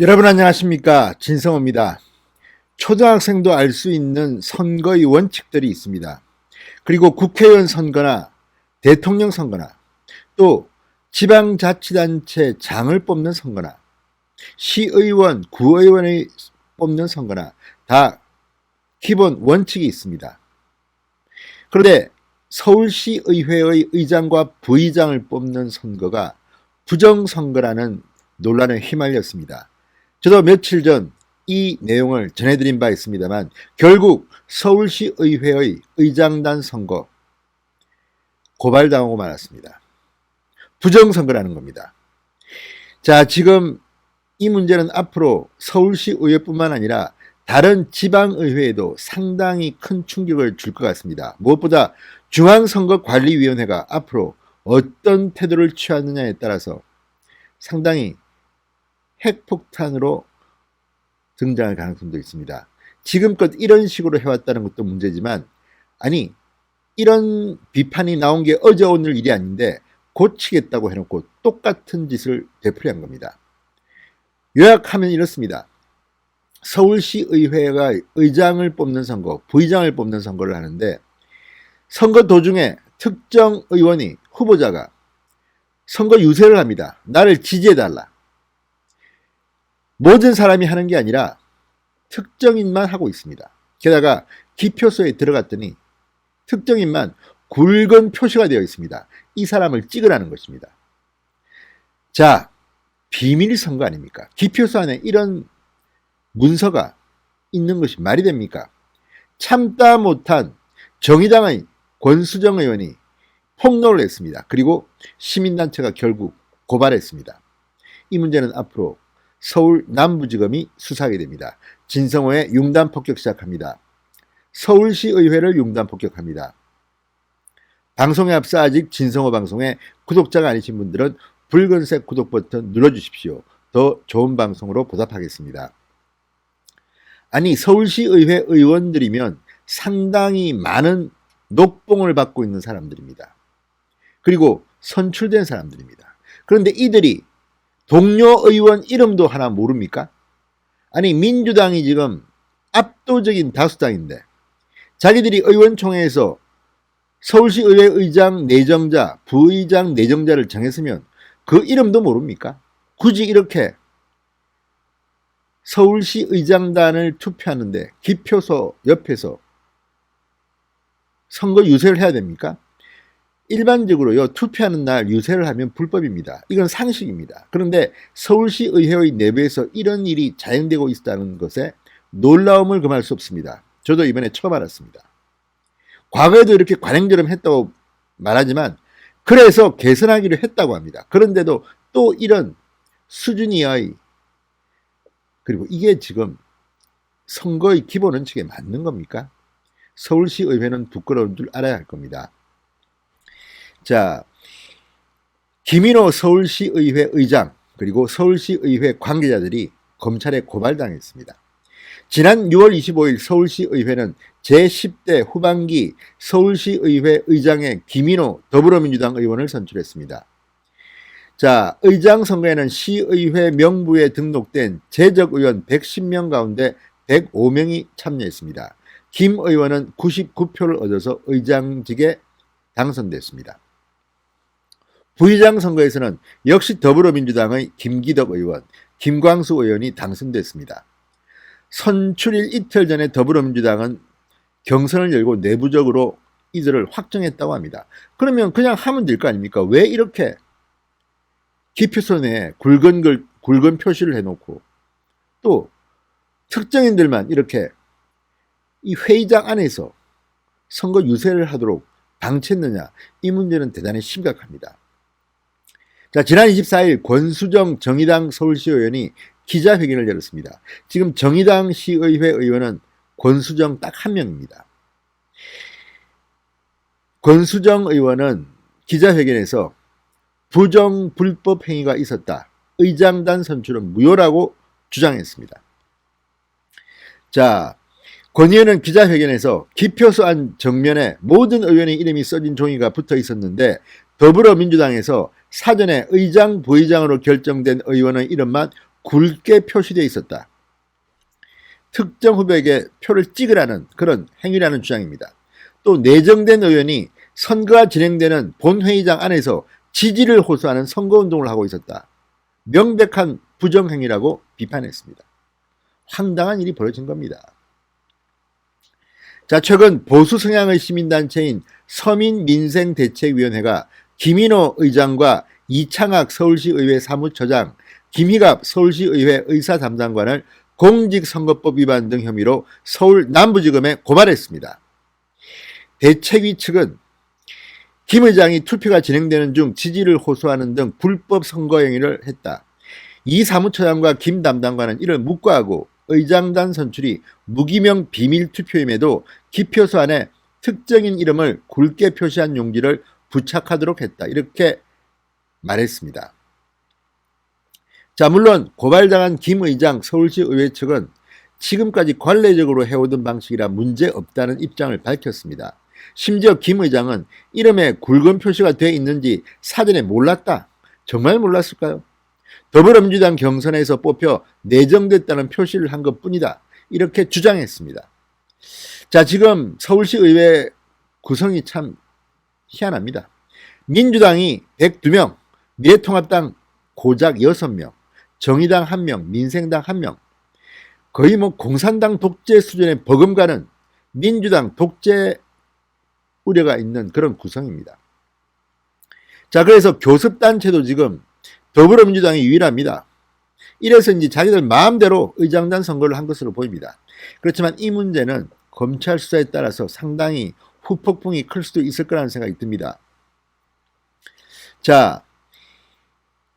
여러분 안녕하십니까, 진성호입니다. 초등학생도 알 수 있는 선거의 원칙들이 있습니다. 그리고 국회의원 선거나 대통령 선거나 또 지방자치단체 장을 뽑는 선거나 시의원, 구의원을 뽑는 선거나 다 기본 원칙이 있습니다. 그런데 서울시의회의 의장과 부의장을 뽑는 선거가 부정선거라는 논란에 휘말렸습니다. 저도 며칠 전 이 내용을 전해드린 바 있습니다만 결국 서울시의회의 의장단 선거 고발당하고 말았습니다. 부정선거라는 겁니다. 자, 지금 이 문제는 앞으로 서울시의회뿐만 아니라 다른 지방의회에도 상당히 큰 충격을 줄 것 같습니다. 무엇보다 중앙선거관리위원회가 앞으로 어떤 태도를 취하느냐에 따라서 상당히 핵폭탄으로 등장할 가능성도 있습니다. 지금껏 이런 식으로 해왔다는 것도 문제지만, 아니 이런 비판이 나온 게 어제 오늘 일이 아닌데 고치겠다고 해놓고 똑같은 짓을 되풀이한 겁니다. 요약하면 이렇습니다. 서울시의회가 의장을 뽑는 선거, 부의장을 뽑는 선거를 하는데 선거 도중에 특정 의원이, 후보자가 선거 유세를 합니다. 나를 지지해달라. 모든 사람이 하는 게 아니라 특정인만 하고 있습니다. 게다가 기표소에 들어갔더니 특정인만 굵은 표시가 되어 있습니다. 이 사람을 찍으라는 것입니다. 자, 비밀 선거 아닙니까? 기표소 안에 이런 문서가 있는 것이 말이 됩니까? 참다 못한 정의당의 권수정 의원이 폭로를 했습니다. 그리고 시민단체가 결국 고발했습니다. 이 문제는 앞으로 서울 남부지검이 수사하게 됩니다. 진성호의 융단 폭격 시작합니다. 서울시의회를 융단 폭격합니다. 방송에 앞서 아직 진성호 방송에 구독자가 아니신 분들은 붉은색 구독 버튼 눌러주십시오. 더 좋은 방송으로 보답하겠습니다. 아니, 서울시의회 의원들이면 상당히 많은 녹봉을 받고 있는 사람들입니다. 그리고 선출된 사람들입니다. 그런데 이들이 동료 의원 이름도 하나 모릅니까? 아니, 민주당이 지금 압도적인 다수당인데 자기들이 의원총회에서 서울시의회 의장 내정자, 부의장 내정자를 정했으면 그 이름도 모릅니까? 굳이 이렇게 서울시 의장단을 투표하는데 기표소 옆에서 선거 유세를 해야 됩니까? 일반적으로요, 투표하는 날 유세를 하면 불법입니다. 이건 상식입니다. 그런데 서울시의회의 내부에서 이런 일이 자행되고 있다는 것에 놀라움을 금할 수 없습니다. 저도 이번에 처음 알았습니다. 과거에도 이렇게 관행처럼 했다고 말하지만 그래서 개선하기로 했다고 합니다. 그런데도 또 이런 수준이의, 그리고 이게 지금 선거의 기본 원칙에 맞는 겁니까? 서울시의회는 부끄러운 줄 알아야 할 겁니다. 자, 김인호 서울시의회 의장 그리고 서울시의회 관계자들이 검찰에 고발당했습니다. 지난 6월 25일 서울시의회는 제10대 후반기 서울시의회 의장의 김인호 더불어민주당 의원을 선출했습니다. 자, 의장 선거에는 시의회 명부에 등록된 재적 의원 110명 가운데 105명이 참여했습니다. 김 의원은 99표를 얻어서 의장직에 당선됐습니다. 부의장 선거에서는 역시 더불어민주당의 김기덕 의원, 김광수 의원이 당선됐습니다. 선출일 이틀 전에 더불어민주당은 경선을 열고 내부적으로 이들을 확정했다고 합니다. 그러면 그냥 하면 될 거 아닙니까? 왜 이렇게 기표소 내에 굵은 표시를 해놓고 또 특정인들만 이렇게 이 회의장 안에서 선거 유세를 하도록 방치했느냐? 이 문제는 대단히 심각합니다. 자, 지난 24일 권수정 정의당 서울시 의원이 기자회견을 열었습니다. 지금 정의당 시의회 의원은 권수정 딱 한 명입니다. 권수정 의원은 기자회견에서 부정 불법 행위가 있었다. 의장단 선출은 무효라고 주장했습니다. 자, 권 의원은 기자회견에서 기표소 안 정면에 모든 의원의 이름이 써진 종이가 붙어 있었는데 더불어민주당에서 사전에 의장, 부의장으로 결정된 의원의 이름만 굵게 표시되어 있었다. 특정 후보에게 표를 찍으라는 그런 행위라는 주장입니다. 또 내정된 의원이 선거가 진행되는 본회의장 안에서 지지를 호소하는 선거운동을 하고 있었다. 명백한 부정행위라고 비판했습니다. 황당한 일이 벌어진 겁니다. 자, 최근 보수 성향의 시민단체인 서민민생대책위원회가 김인호 의장과 이창학 서울시의회 사무처장, 김희갑 서울시의회 의사담당관을 공직선거법 위반 등 혐의로 서울 남부지검에 고발했습니다. 대책위 측은 김 의장이 투표가 진행되는 중 지지를 호소하는 등 불법 선거 행위를 했다. 이 사무처장과 김 담당관은 이를 묵과하고 의장단 선출이 무기명 비밀 투표임에도 기표소 안에 특정인 이름을 굵게 표시한 용지를 부착하도록 했다. 이렇게 말했습니다. 자, 물론 고발당한 김 의장 서울시 의회 측은 지금까지 관례적으로 해오던 방식이라 문제없다는 입장을 밝혔습니다. 심지어 김 의장은 이름에 굵은 표시가 되어 있는지 사전에 몰랐다. 정말 몰랐을까요? 더불어민주당 경선에서 뽑혀 내정됐다는 표시를 한 것뿐이다. 이렇게 주장했습니다. 자, 지금 서울시 의회 구성이 참 희한합니다. 민주당이 102명, 미래통합당 고작 6명, 정의당 1명, 민생당 1명, 거의 공산당 독재 수준의 버금가는 민주당 독재 우려가 있는 그런 구성입니다. 자, 그래서 교섭단체도 지금 더불어민주당이 유일합니다. 이래서 이제 자기들 마음대로 의장단 선거를 한 것으로 보입니다. 그렇지만 이 문제는 검찰 수사에 따라서 상당히 후폭풍이 클 수도 있을 거라는 생각이 듭니다. 자,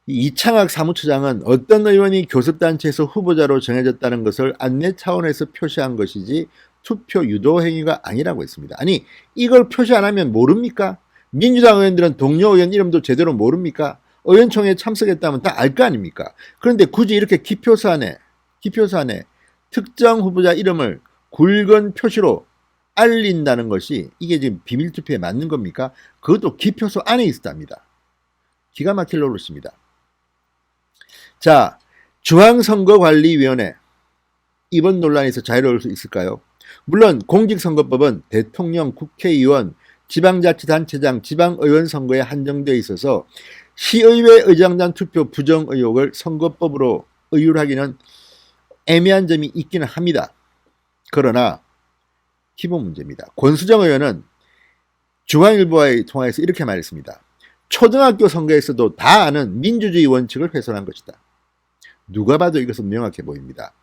이창학 사무처장은 어떤 의원이 교섭단체에서 후보자로 정해졌다는 것을 안내 차원에서 표시한 것이지 투표 유도 행위가 아니라고 했습니다. 아니, 이걸 표시 안 하면 모릅니까? 민주당 의원들은 동료 의원 이름도 제대로 모릅니까? 의원총회에 참석했다면 다 알 거 아닙니까? 그런데 굳이 이렇게 기표소 안에 특정 후보자 이름을 굵은 표시로 알린다는 것이 이게 지금 비밀투표에 맞는 겁니까? 그것도 기표소 안에 있었답니다. 기가 막힐 노릇입니다. 자, 중앙선거관리위원회 이번 논란에서 자유로울 수 있을까요? 물론 공직선거법은 대통령, 국회의원, 지방자치단체장, 지방의원 선거에 한정되어 있어서 시의회 의장단 투표 부정 의혹을 선거법으로 의율하기는 애매한 점이 있기는 합니다. 그러나 기본 문제입니다. 권수정 의원은 중앙일보와의 통화에서 이렇게 말했습니다. 초등학교 선거에서도 다 아는 민주주의 원칙을 훼손한 것이다. 누가 봐도 이것은 명확해 보입니다.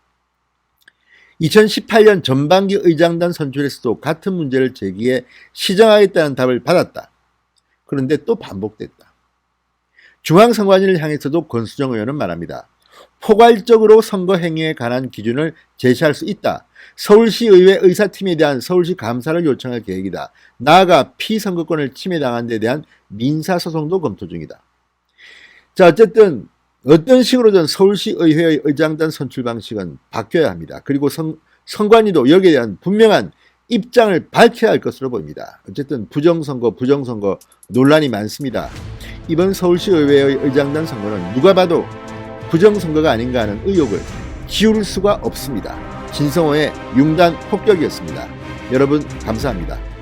2018년 전반기 의장단 선출에서도 같은 문제를 제기해 시정하겠다는 답을 받았다. 그런데 또 반복됐다. 중앙선관위를 향해서도 권수정 의원은 말합니다. 포괄적으로 선거 행위에 관한 기준을 제시할 수 있다. 서울시의회 의사팀에 대한 서울시 감사를 요청할 계획이다. 나아가 피선거권을 침해당한 데 대한 민사소송도 검토 중이다. 자, 어쨌든 어떤 식으로든 서울시의회의 의장단 선출 방식은 바뀌어야 합니다. 그리고 선관위도 여기에 대한 분명한 입장을 밝혀야 할 것으로 보입니다. 어쨌든 부정선거 논란이 많습니다. 이번 서울시의회의 의장단 선거는 누가 봐도 부정선거가 아닌가 하는 의혹을 지울 수가 없습니다. 진성호의 융단 폭격이었습니다. 여러분 감사합니다.